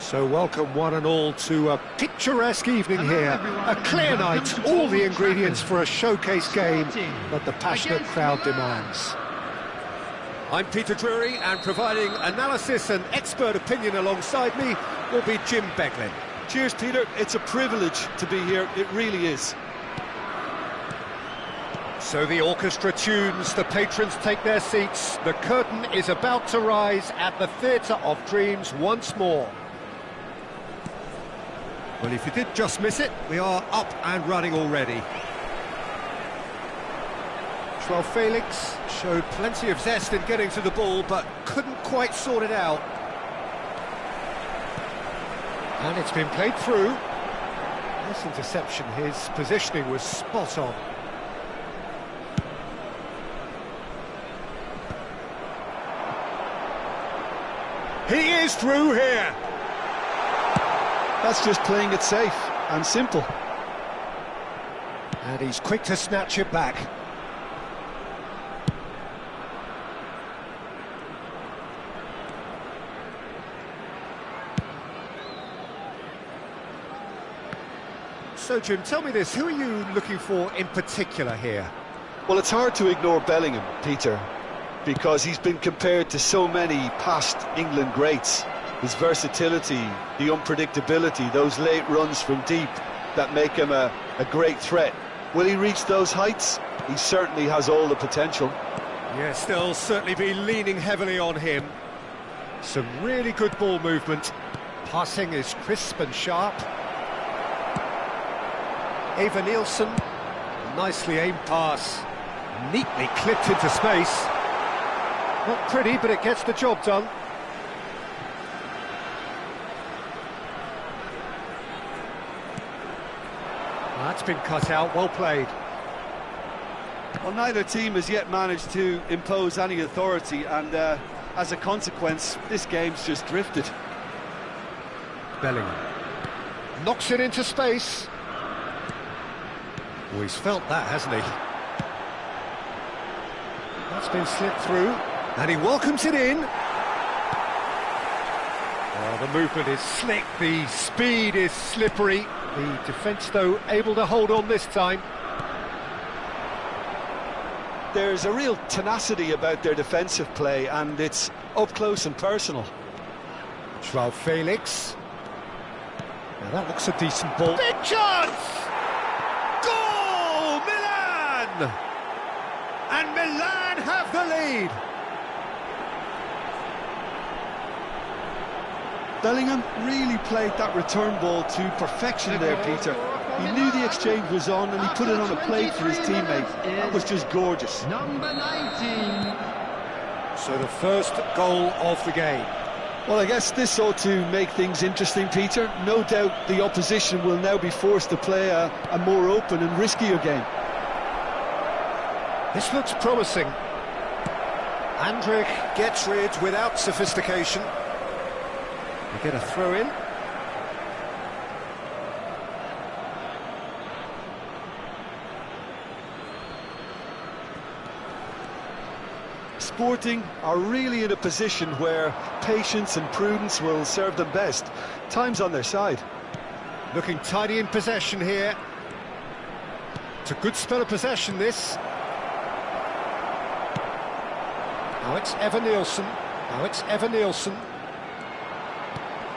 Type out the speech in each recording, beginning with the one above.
So welcome one and all to a picturesque evening here, a clear night, all the ingredients for a showcase game that the passionate crowd demands. I'm Peter Drury, and providing analysis and expert opinion alongside me will be Jim Beglin. Cheers, Peter. It's a privilege to be here, it really is. So the orchestra tunes, the patrons take their seats, the curtain is about to rise at the Theatre of Dreams once more. Well, if you did just miss it, we are up and running already. Joao Felix showed plenty of zest in getting to the ball, but couldn't quite sort it out. And it's been played through. This interception, his positioning was spot on. He is through here. That's just playing it safe and simple. And he's quick to snatch it back. So, Jim, tell me this, who are you looking for in particular here? Well, it's hard to ignore Bellingham, Peter, because he's been compared to so many past England greats. His versatility, the unpredictability, those late runs from deep that make him a great threat. Will he reach those heights? He certainly has all the potential. Yes, they'll certainly be leaning heavily on him. Some really good ball movement. Passing is crisp and sharp. Eva Nielsen, nicely aimed pass, neatly clipped into space. Not pretty, but it gets the job done. That's been cut out, well played. Well, neither team has yet managed to impose any authority, and as a consequence, this game's just drifted. Bellingham knocks it into space. Oh, he's felt that, hasn't he? That's been slipped through, and he welcomes it in. Oh, the movement is slick, the speed is slippery. The defence, though, able to hold on this time. There's a real tenacity about their defensive play, and it's up close and personal. Joao Felix. Now that looks a decent ball. Big chance! Goal! Milan! And Milan have the lead. Bellingham really played that return ball to perfection there, Peter. He knew the exchange was on and he put it on a plate for his teammate. That was just gorgeous. Number 19. So the first goal of the game. Well, I guess this ought to make things interesting, Peter. No doubt the opposition will now be forced to play a more open and riskier game. This looks promising. Andrich gets rid without sophistication. We get a throw in. Sporting are really in a position where patience and prudence will serve them best. Time's on their side. Looking tidy in possession here. It's a good spell of possession, this. Now it's Eva Nielsen.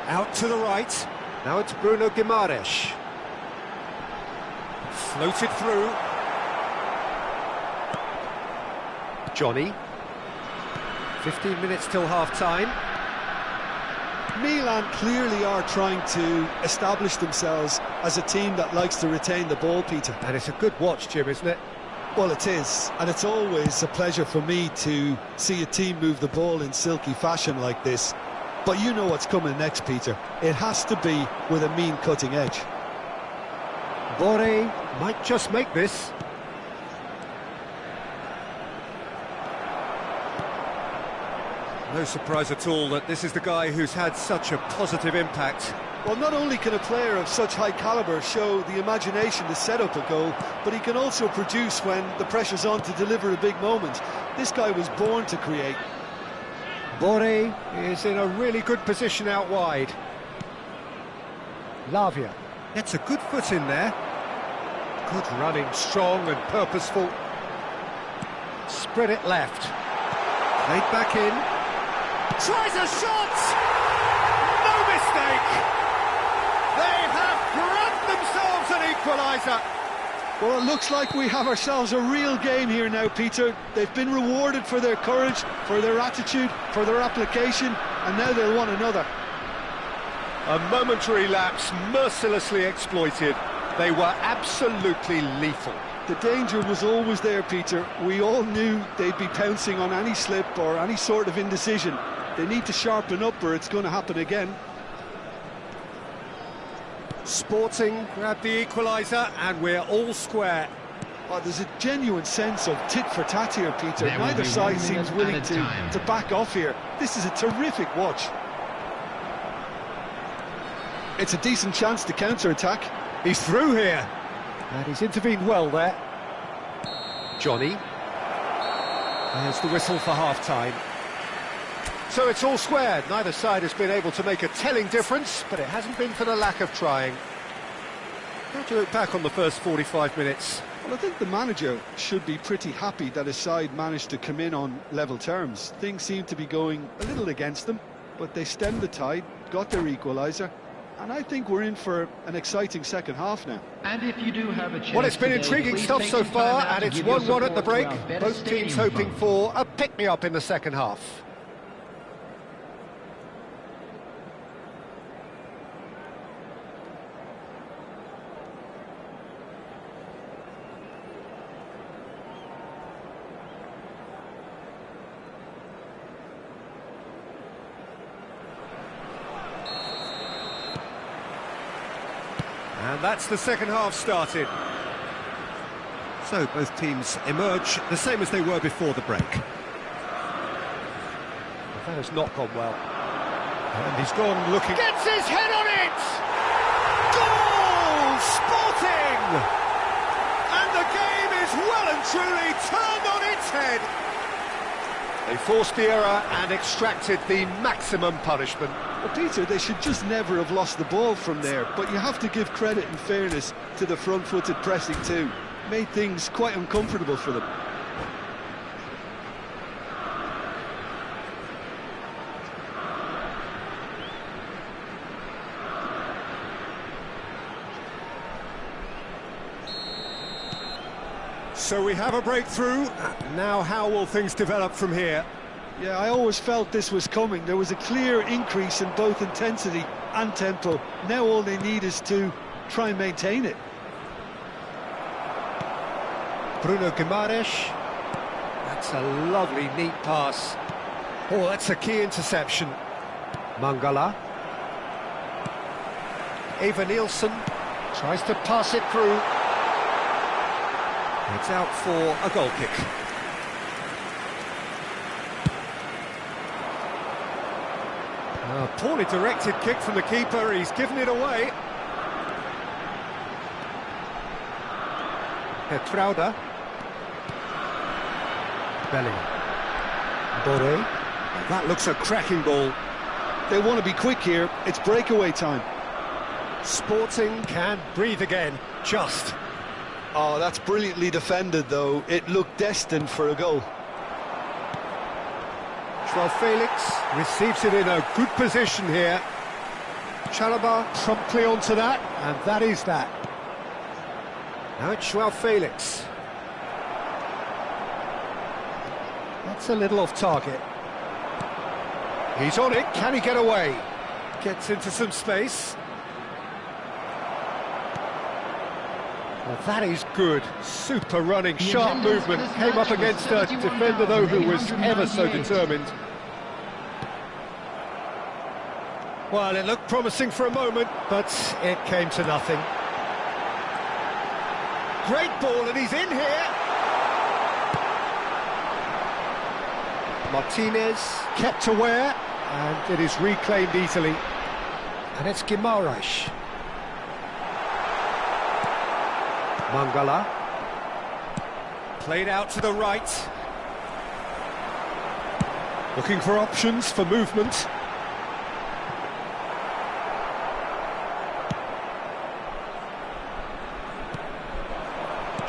Out to the right. Now it's Bruno Guimaraes. Floated through. Johnny. 15 minutes till half-time. Milan clearly are trying to establish themselves as a team that likes to retain the ball, Peter. And it's a good watch, Jim, isn't it? Well, it is. And it's always a pleasure for me to see a team move the ball in silky fashion like this. But you know what's coming next, Peter. It has to be with a mean cutting edge. Boré might just make this. No surprise at all that this is the guy who's had such a positive impact. Well, not only can a player of such high calibre show the imagination to set up a goal, but he can also produce when the pressure's on to deliver a big moment. This guy was born to create. Boré is in a really good position out wide. Lavia gets a good foot in there. Good running, strong and purposeful. Spread it left. Played back in. Tries a shot! No mistake! They have grabbed themselves an equaliser. Well, it looks like we have ourselves a real game here now, Peter. They've been rewarded for their courage, for their attitude, for their application, and now they'll want another. A momentary lapse mercilessly exploited. They were absolutely lethal. The danger was always there, Peter. We all knew they'd be pouncing on any slip or any sort of indecision. They need to sharpen up or it's going to happen again. Sporting grabbed the equaliser and we're all square. Oh, there's a genuine sense of tit-for-tat here, Peter. Neither side seems willing to back off here. This is a terrific watch. It's a decent chance to counter-attack. He's through here. And he's intervened well there. Johnny. There's the whistle for half-time. So it's all square. Neither side has been able to make a telling difference, but it hasn't been for the lack of trying. How do you look back on the first 45 minutes? Well, I think the manager should be pretty happy that his side managed to come in on level terms. Things seem to be going a little against them, but they stemmed the tide, got their equaliser, and I think we're in for an exciting second half now. And if you do have a chance well, it's been today, intriguing stuff so far, and it's 1-1 at the break. Both teams hoping for a pick-me-up in the second half. And that's the second half started. So both teams emerge the same as they were before the break. That has not gone well. And he's gone looking... Gets his head on it! Goal! Sporting! And the game is well and truly turned on its head. They forced the error and extracted the maximum punishment. Well, Peter, they should just never have lost the ball from there, but you have to give credit and fairness to the front-footed pressing too. Made things quite uncomfortable for them. So we have a breakthrough. Now how will things develop from here? Yeah, I always felt this was coming. There was a clear increase in both intensity and tempo. Now all they need is to try and maintain it. Bruno Guimaraes. That's a lovely, neat pass. Oh, that's a key interception. Mangala. Eva Nielsen tries to pass it through. It's out for a goal kick. A poorly directed kick from the keeper, he's given it away. Petrauda. Bellingham. Boré. That looks a cracking ball. They want to be quick here, it's breakaway time. Sporting can breathe again, just. Oh, that's brilliantly defended though. It looked destined for a goal. João Felix receives it in a good position here. Chalobah promptly onto that, and that is that. Now it's João Felix. That's a little off target. He's on it, can he get away? Gets into some space. Well, that is good. Super running, sharp movement. Came up against a defender, though, who was ever so determined. Well, it looked promising for a moment, but it came to nothing. Great ball, and he's in here. Martinez kept aware, and it is reclaimed easily. And it's Guimaraes. Mangala. Played out to the right. Looking for options for movement.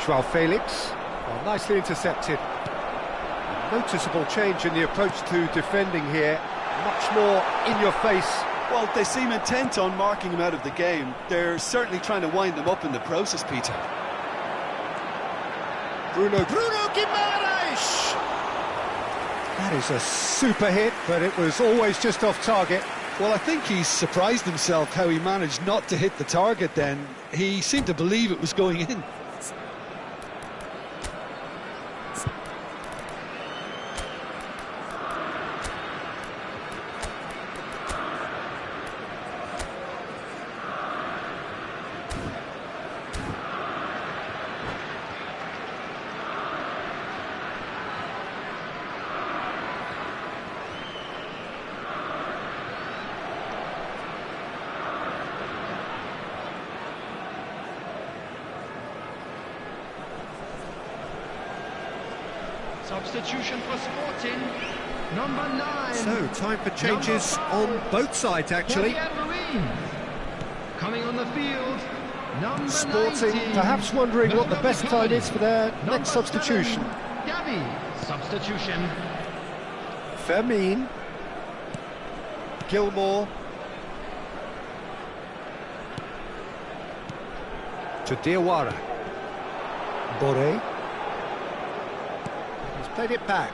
Joao Felix, well, nicely intercepted. Noticeable change in the approach to defending here, much more in your face. Well, they seem intent on marking him out of the game. They're certainly trying to wind him up in the process, Peter. Bruno Guimaraes! That is a super hit, but it was always just off target. Well, I think he's surprised himself how he managed not to hit the target then. He seemed to believe it was going in. Substitution for Sporting, number 9. So, time for changes on both sides, actually. Coming on the field, number Sporting 19. perhaps wondering what the best time is for their next substitution. Gavi, substitution. Fermin. Gilmore. To Diawara. Boré. He's played it back.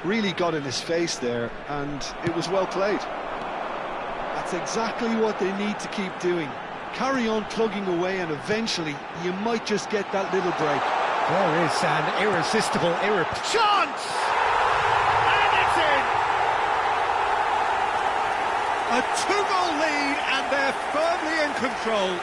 Really got in his face there, and it was well played. That's exactly what they need to keep doing. Carry on plugging away, and eventually you might just get that little break. There is an irresistible chance! And it's in! A two-goal lead, and they're firmly in control.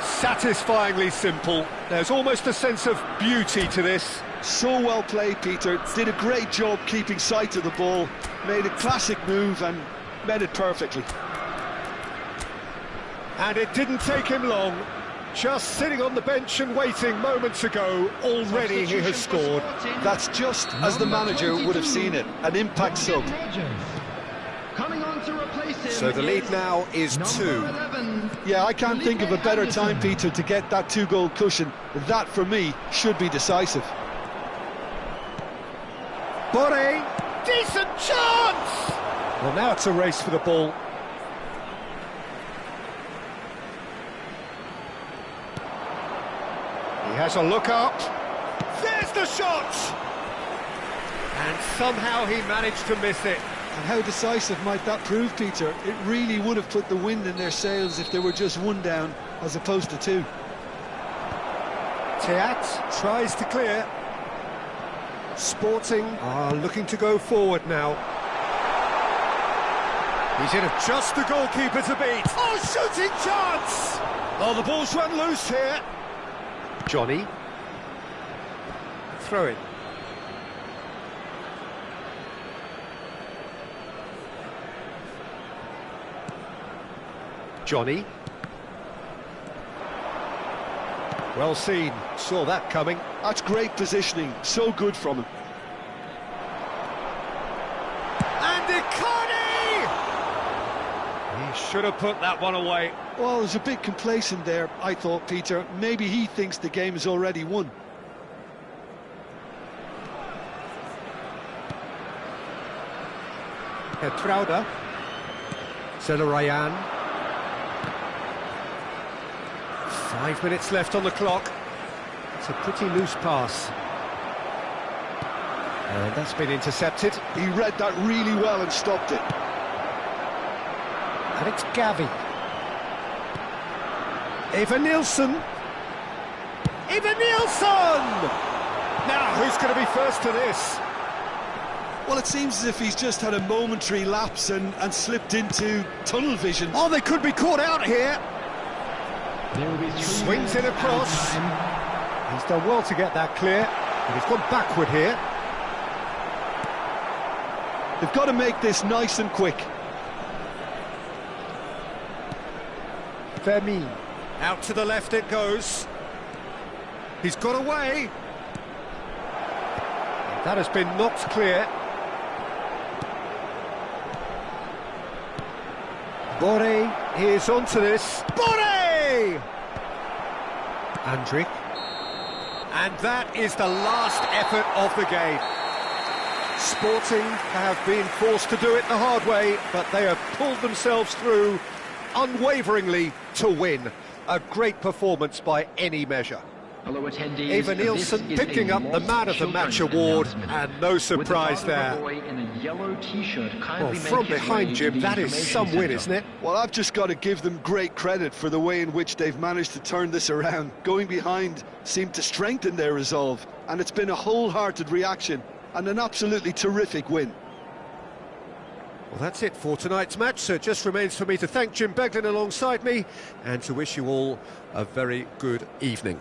Satisfyingly simple. There's almost a sense of beauty to this. So well played, Peter. Did a great job keeping sight of the ball, made a classic move and met it perfectly. And it didn't take him long. Just sitting on the bench and waiting moments ago, already he has scored. That's just as the manager would have seen it, an impact sub. Coming on to replace him. So the lead now is 2. 11. Yeah, I can't think of a better time, Peter, to get that 2-goal cushion. That, for me, should be decisive. Boré, decent chance! Well, now it's a race for the ball. He has a look up. There's the shot! And somehow he managed to miss it. And how decisive might that prove, Peter? It really would have put the wind in their sails if they were just 1 down, as opposed to 2. Teat tries to clear. Sporting are looking to go forward now. He's in just the goalkeeper to beat. Oh, shooting chance! Oh, the ball's run loose here. Johnny. Throw it. Johnny. Well seen, saw that coming. That's great positioning, so good from him. And Icardi! He should have put that one away. Well, there's a bit complacent there, I thought, Peter. Maybe he thinks the game is already won. Petrauda. Zelarayan. 5 minutes left on the clock. It's a pretty loose pass. And that's been intercepted. He read that really well and stopped it. And it's Gavi. Eva Nilsson. Eva Nilsson! Now, who's going to be first to this? Well, it seems as if he's just had a momentary lapse and slipped into tunnel vision. Oh, they could be caught out here. Swings it across. He's done well to get that clear, but he's gone backward here. They've got to make this nice and quick. Fermin. Out to the left it goes. He's got away. That has been knocked clear. Boré is onto this. Boré! Andrik. And that is the last effort of the game. Sporting have been forced to do it the hard way, but they have pulled themselves through unwaveringly to win. A great performance by any measure. Hello attendees. Eva Nielsen picking up the Man of the Match award, and no surprise there. Well, from behind, Jim, that is some win, isn't it? Well, I've just got to give them great credit for the way in which they've managed to turn this around. Going behind seemed to strengthen their resolve, and it's been a wholehearted reaction and an absolutely terrific win. Well, that's it for tonight's match, so it just remains for me to thank Jim Beglin alongside me and to wish you all a very good evening.